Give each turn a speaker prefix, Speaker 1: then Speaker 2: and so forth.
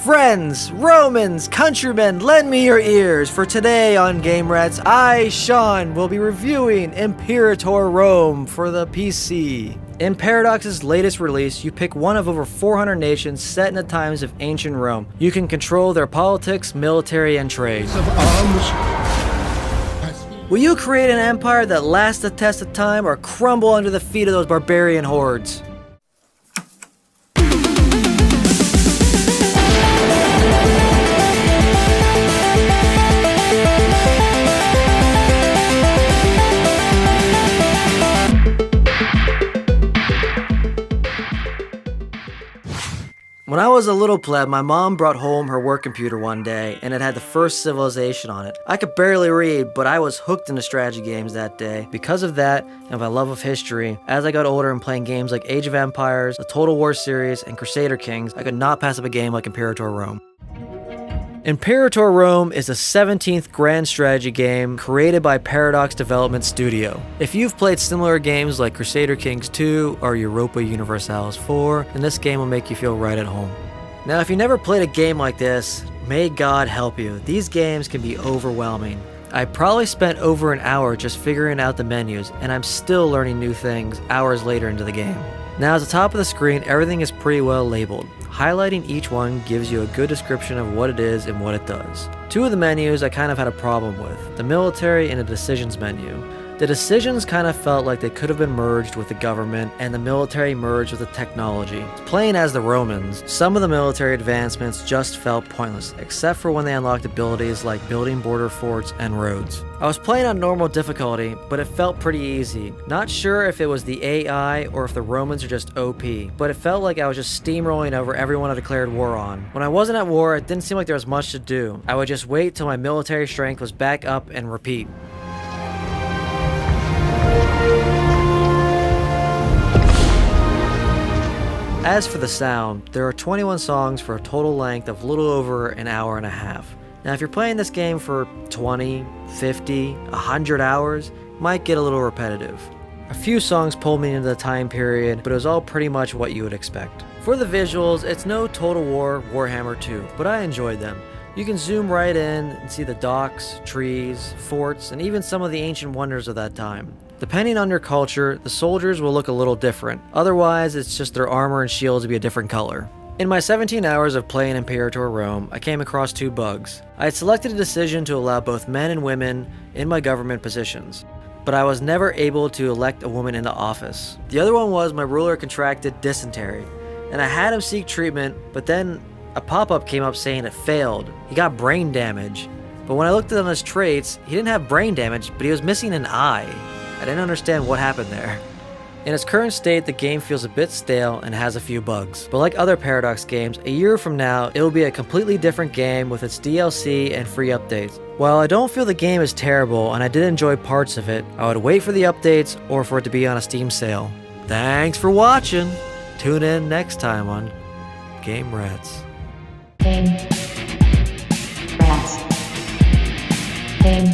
Speaker 1: Friends, Romans, countrymen, lend me your ears, for today on Game Rats, I, Shawn, will be reviewing Imperator Rome for the PC. In Paradox's latest release, you pick one of over 400 nations set in the times of ancient Rome. You can control their politics, military, and trade. Will you create an empire that lasts the test of time or crumble under the feet of those barbarian hordes? When I was a little pleb, my mom brought home her work computer one day, and it had the first Civilization on it. I could barely read, but I was hooked into strategy games that day. Because of that, and my love of history, as I got older and playing games like Age of Empires, the Total War series, and Crusader Kings, I could not pass up a game like Imperator Rome. Imperator Rome is the 17th grand strategy game created by Paradox Development Studio. If you've played similar games like Crusader Kings 2 or Europa Universalis 4, then this game will make you feel right at home. Now, if you never played a game like this, may God help you. These games can be overwhelming. I probably spent over an hour just figuring out the menus, and I'm still learning new things hours later into the game. Now, at the top of the screen, everything is pretty well labeled. Highlighting each one gives you a good description of what it is and what it does. Two of the menus I kind of had a problem with, the military and the decisions menu. The decisions kind of felt like they could have been merged with the government, and the military merged with the technology. Playing as the Romans, some of the military advancements just felt pointless, except for when they unlocked abilities like building border forts and roads. I was playing on normal difficulty, but it felt pretty easy. Not sure if it was the AI or if the Romans are just OP, but it felt like I was just steamrolling over everyone I declared war on. When I wasn't at war, it didn't seem like there was much to do. I would just wait till my military strength was back up and repeat. As for the sound, there are 21 songs for a total length of a little over an hour and a half. Now, if you're playing this game for 20, 50, 100 hours, it might get a little repetitive. A few songs pulled me into the time period, but it was all pretty much what you would expect. For the visuals, it's no Total War Warhammer 2, but I enjoyed them. You can zoom right in and see the docks, trees, forts, and even some of the ancient wonders of that time. Depending on your culture, the soldiers will look a little different. Otherwise, it's just their armor and shields to be a different color. In my 17 hours of playing Imperator Rome, I came across two bugs. I had selected a decision to allow both men and women in my government positions, but I was never able to elect a woman into office. The other one was my ruler contracted dysentery, and I had him seek treatment, but then a pop-up came up saying it failed. He got brain damage. But when I looked at his traits, he didn't have brain damage, but he was missing an eye. I didn't understand what happened there. In its current state, the game feels a bit stale and has a few bugs. But like other Paradox games, a year from now, it will be a completely different game with its DLC and free updates. While I don't feel the game is terrible and I did enjoy parts of it, I would wait for the updates or for it to be on a Steam sale. Thanks for watching. Tune in next time on Game Rats.
Speaker 2: Game Rats. Game